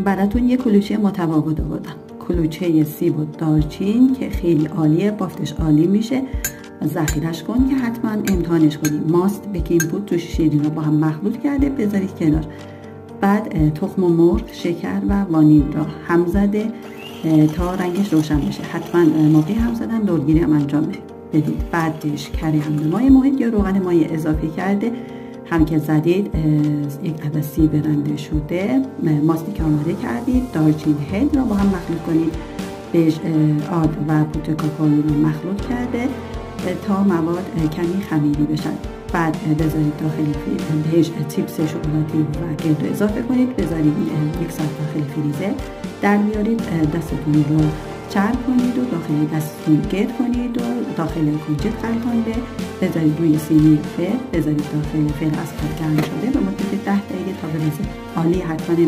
براتون یه کلوچه متفاوت آوردم، کلوچه سیب و دارچین که خیلی عالیه، بافتش عالی میشه. ذخیرش کن که حتما امتحانش کنی. ماست، بیکینگ پودر، جوش شیرین رو با هم مخلوط کرده بذارید کنار. بعد تخم مرغ، شکر و وانیل را هم زده تا رنگش روشن بشه. حتما موقع هم زدن دورگیری هم انجام بدید. بعدش کره همنمای محیط یا روغن مایع اضافه کرده هم که زدید. یک عدد سیب رنده شده، ماستی که آماده کردید، دارچین هل را با هم مخلوط کنید. بهش آرد و پودر کاکائو رو مخلوط کرده تا مواد کمی خمیری بشن. بعد بذارید داخل بهش چیپس شکلاتی و گرد اضافه کنید، بذارید 1 ساعت داخل فریزر. در بیارید، دستتون رو چرب کنید و داخل دستتون گرد کنید و داخل کنجد خل کنده بذارید روی سینی فر، بذارید داخل فر از گرم شده به مدت 10 دقیقه تا برسه. عالی، حتما